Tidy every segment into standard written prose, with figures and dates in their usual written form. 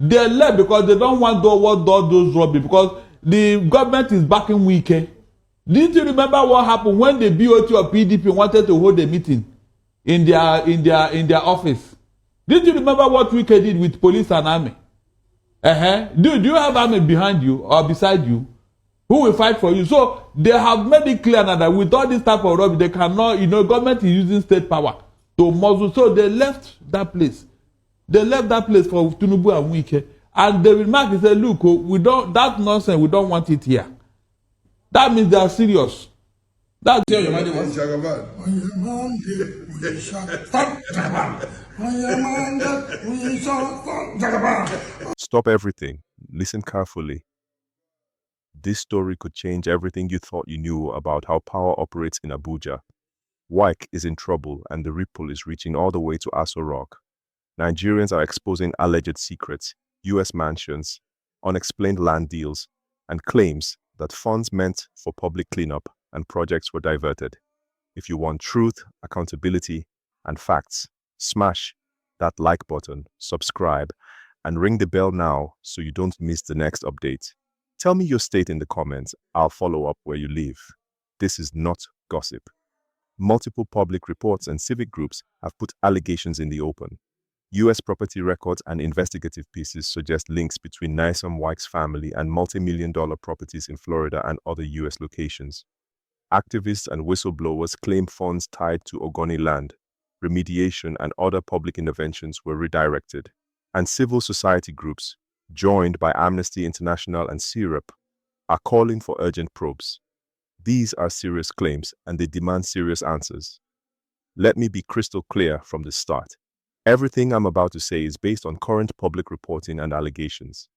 They left because they don't want to what those rubbish, because the government is backing Wike. Didn't you remember what happened when the BOT or PDP wanted to hold a meeting in their office? Didn't you remember what Wike did with police and army? Do you have army behind you or beside you who will fight for you? So they have made it clear now that with all this type of rubbish, they cannot, government is using state power to muzzle. So they left that place. They left that place for Tinubu and Wike. And they remarked and said, look, we don't, that nonsense, we don't want it here. That means they are serious. That's your money was Jagaban. Stop everything. Listen carefully. This story could change everything you thought you knew about how power operates in Abuja. Wike is in trouble and the ripple is reaching all the way to Aso Rock. Nigerians are exposing alleged secrets, US mansions, unexplained land deals, and claims that funds meant for public cleanup and projects were diverted. If you want truth, accountability, and facts, smash that like button, subscribe, and ring the bell now so you don't miss the next update. Tell me your state in the comments. I'll follow up where you live. This is not gossip. Multiple public reports and civic groups have put allegations in the open. US property records and investigative pieces suggest links between Nyesom Wike's family and multi-million-dollar properties in Florida and other US locations. Activists and whistleblowers claim funds tied to Ogoni land, remediation, and other public interventions were redirected. And civil society groups, joined by Amnesty International and SIRUP, are calling for urgent probes. These are serious claims and they demand serious answers. Let me be crystal clear from the start. Everything I'm about to say is based on current public reporting and allegations.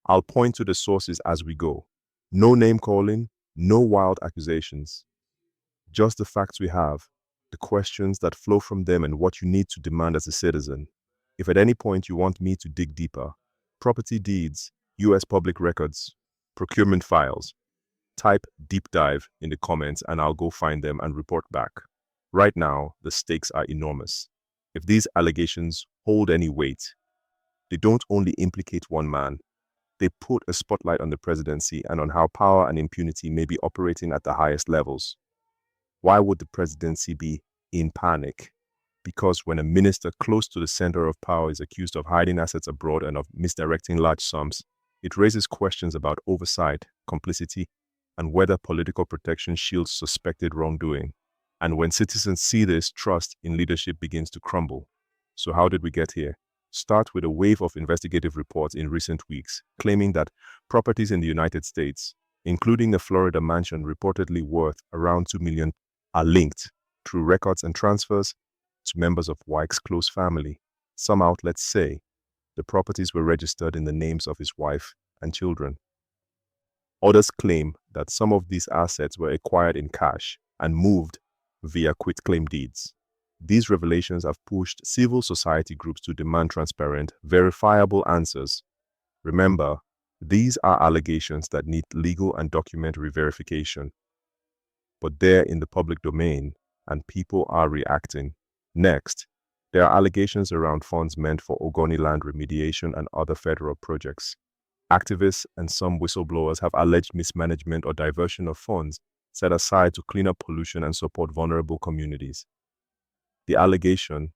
I'll point to the sources as we go. No name calling, no wild accusations. Just the facts we have, the questions that flow from them, and what you need to demand as a citizen. If at any point you want me to dig deeper, property deeds, US public records, procurement files, type deep dive in the comments and I'll go find them and report back. Right now, the stakes are enormous. If these allegations hold any weight, they don't only implicate one man, they put a spotlight on the presidency and on how power and impunity may be operating at the highest levels. Why would the presidency be in panic? Because when a minister close to the center of power is accused of hiding assets abroad and of misdirecting large sums, it raises questions about oversight, complicity, and whether political protection shields suspected wrongdoing. And when citizens see this, trust in leadership begins to crumble. So how did we get here? Start with a wave of investigative reports in recent weeks, claiming that properties in the United States, including the Florida mansion reportedly worth around $2 million, are linked through records and transfers to members of Wike's close family. Some outlets say the properties were registered in the names of his wife and children. Others claim that some of these assets were acquired in cash and moved via quitclaim deeds. These revelations have pushed civil society groups to demand transparent, verifiable answers. Remember, these are allegations that need legal and documentary verification. But they're in the public domain, and people are reacting. Next, there are allegations around funds meant for Ogoni land remediation and other federal projects. Activists and some whistleblowers have alleged mismanagement or diversion of funds set aside to clean up pollution and support vulnerable communities. The allegation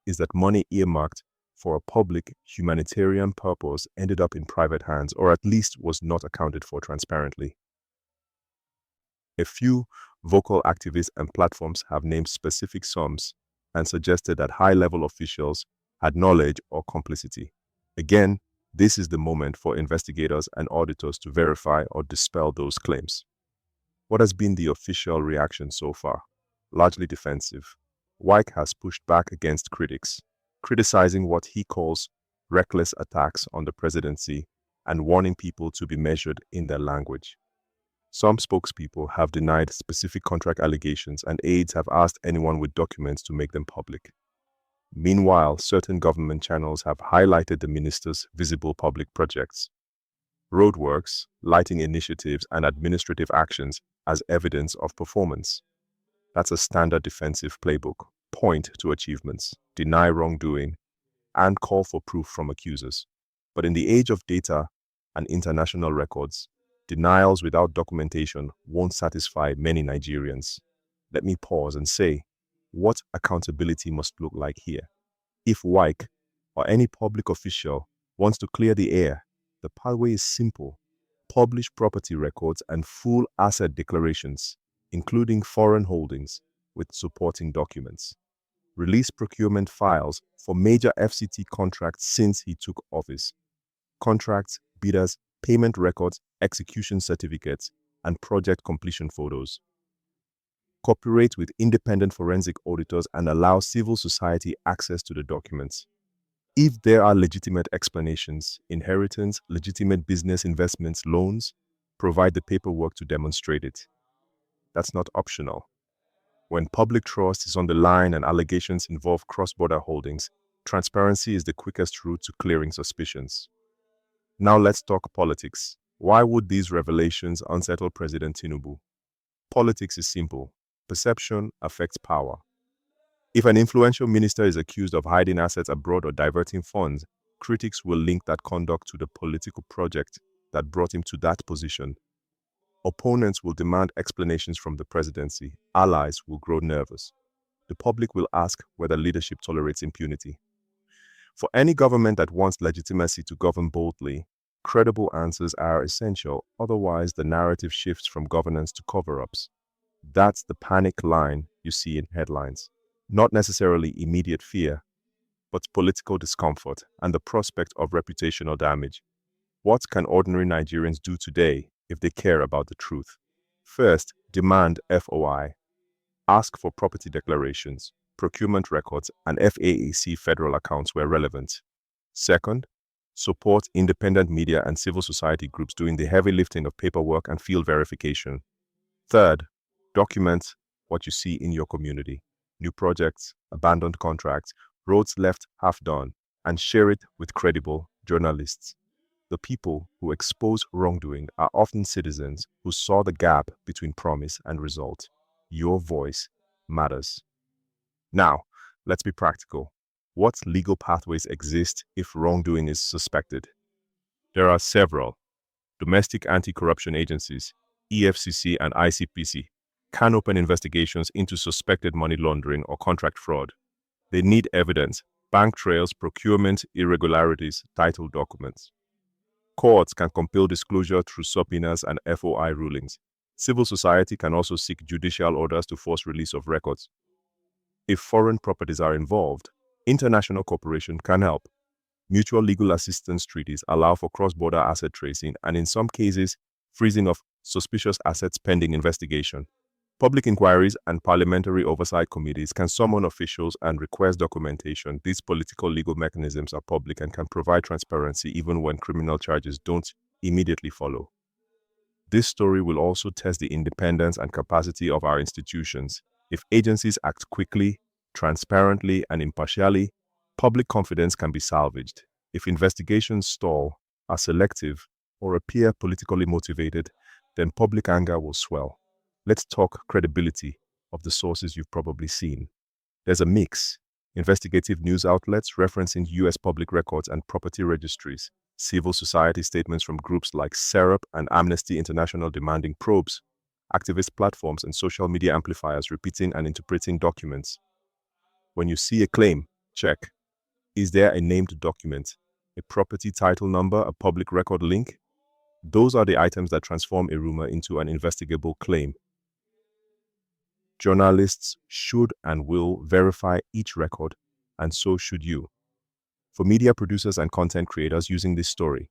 is that money earmarked for a public humanitarian purpose ended up in private hands, or at least was not accounted for transparently. A few vocal activists and platforms have named specific sums and suggested that high-level officials had knowledge or complicity. Again, this is the moment for investigators and auditors to verify or dispel those claims. What has been the official reaction so far? Largely defensive. Wike has pushed back against critics, criticizing what he calls reckless attacks on the presidency and warning people to be measured in their language. Some spokespeople have denied specific contract allegations, and aides have asked anyone with documents to make them public. Meanwhile, certain government channels have highlighted the minister's visible public projects, roadworks, lighting initiatives, and administrative actions as evidence of performance. That's a standard defensive playbook. Point to achievements, deny wrongdoing, and call for proof from accusers. But in the age of data and international records, denials without documentation won't satisfy many Nigerians. Let me pause and say what accountability must look like here. If Wike or any public official wants to clear the air, the pathway is simple. Publish property records and full asset declarations, including foreign holdings, with supporting documents. Release procurement files for major FCT contracts since he took office. Contracts, bidders, payment records, execution certificates, and project completion photos. Cooperate with independent forensic auditors and allow civil society access to the documents. If there are legitimate explanations, inheritance, legitimate business investments, loans, provide the paperwork to demonstrate it. That's not optional. When public trust is on the line and allegations involve cross-border holdings, transparency is the quickest route to clearing suspicions. Now let's talk politics. Why would these revelations unsettle President Tinubu? Politics is simple. Perception affects power. If an influential minister is accused of hiding assets abroad or diverting funds, critics will link that conduct to the political project that brought him to that position. Opponents will demand explanations from the presidency. Allies will grow nervous. The public will ask whether leadership tolerates impunity. For any government that wants legitimacy to govern boldly, credible answers are essential. Otherwise, the narrative shifts from governance to cover-ups. That's the panic line you see in headlines. Not necessarily immediate fear, but political discomfort and the prospect of reputational damage. What can ordinary Nigerians do today if they care about the truth? First, demand FOI. Ask for property declarations, procurement records, and FAAC federal accounts where relevant. Second, support independent media and civil society groups doing the heavy lifting of paperwork and field verification. Third, document what you see in your community. New projects, abandoned contracts, roads left half done, and share it with credible journalists. The people who expose wrongdoing are often citizens who saw the gap between promise and result. Your voice matters. Now, let's be practical. What legal pathways exist if wrongdoing is suspected? There are several. Domestic anti-corruption agencies, EFCC and ICPC, can open investigations into suspected money laundering or contract fraud. They need evidence, bank trails, procurement irregularities, title documents. Courts can compel disclosure through subpoenas and FOI rulings. Civil society can also seek judicial orders to force release of records. If foreign properties are involved, international cooperation can help. Mutual legal assistance treaties allow for cross-border asset tracing and, in some cases, freezing of suspicious assets pending investigation. Public inquiries and parliamentary oversight committees can summon officials and request documentation. These political legal mechanisms are public and can provide transparency even when criminal charges don't immediately follow. This story will also test the independence and capacity of our institutions. If agencies act quickly, transparently, and impartially, public confidence can be salvaged. If investigations stall, are selective, or appear politically motivated, then public anger will swell. Let's talk credibility of the sources you've probably seen. There's a mix. Investigative news outlets referencing US public records and property registries, civil society statements from groups like SERAP and Amnesty International demanding probes, activist platforms and social media amplifiers repeating and interpreting documents. When you see a claim, check. Is there a named document, a property title number, a public record link? Those are the items that transform a rumor into an investigable claim. Journalists should and will verify each record, and so should you. For media producers and content creators using this story,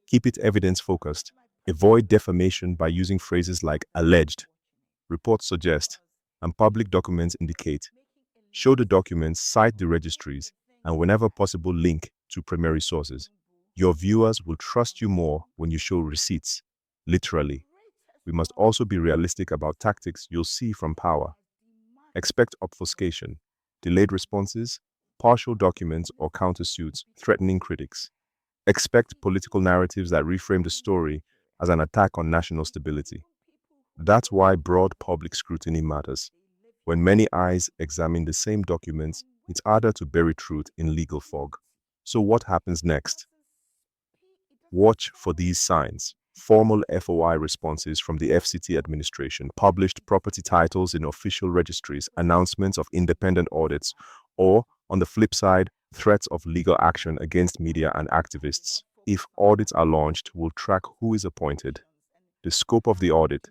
keep it evidence-focused. Avoid defamation by using phrases like alleged, reports suggest, and public documents indicate. Show the documents, cite the registries, and whenever possible link to primary sources. Your viewers will trust you more when you show receipts, literally. We must also be realistic about tactics you'll see from power. Expect obfuscation, delayed responses, partial documents or countersuits threatening critics. Expect political narratives that reframe the story as an attack on national stability. That's why broad public scrutiny matters. When many eyes examine the same documents, it's harder to bury truth in legal fog. So what happens next? Watch for these signs. Formal FOI responses from the FCT administration, published property titles in official registries, announcements of independent audits, or, on the flip side, threats of legal action against media and activists. If audits are launched, we'll track who is appointed, the scope of the audit,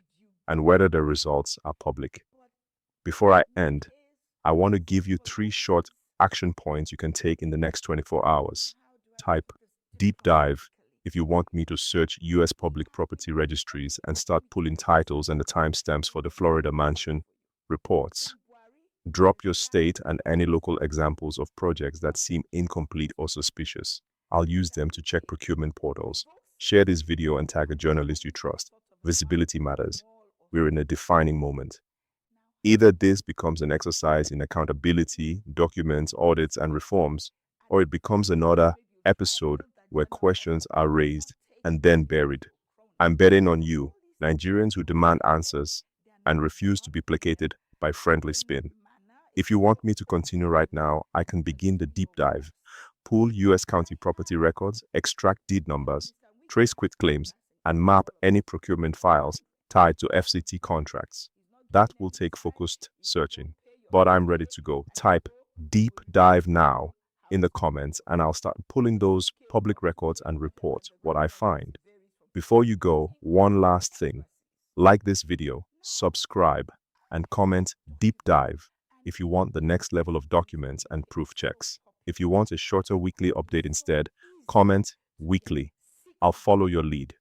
and whether the results are public. Before I end, I want to give you 3 short action points you can take in the next 24 hours. Type deep dive if you want me to search US public property registries and start pulling titles and the timestamps for the Florida mansion reports. Drop your state and any local examples of projects that seem incomplete or suspicious. I'll use them to check procurement portals. Share this video and tag a journalist you trust. Visibility matters. We're in a defining moment. Either this becomes an exercise in accountability, documents, audits, and reforms, or it becomes another episode where questions are raised and then buried. I'm betting on you, Nigerians who demand answers and refuse to be placated by friendly spin. If you want me to continue right now, I can begin the deep dive. Pull US county property records, extract deed numbers, trace quitclaims, and map any procurement files tied to FCT contracts. That will take focused searching, but I'm ready to go. Type deep dive now in the comments and I'll start pulling those public records and report what I find. Before you go, one last thing. Like this video, subscribe, and comment deep dive if you want the next level of documents and proof checks. If you want a shorter weekly update instead, comment weekly. I'll follow your lead.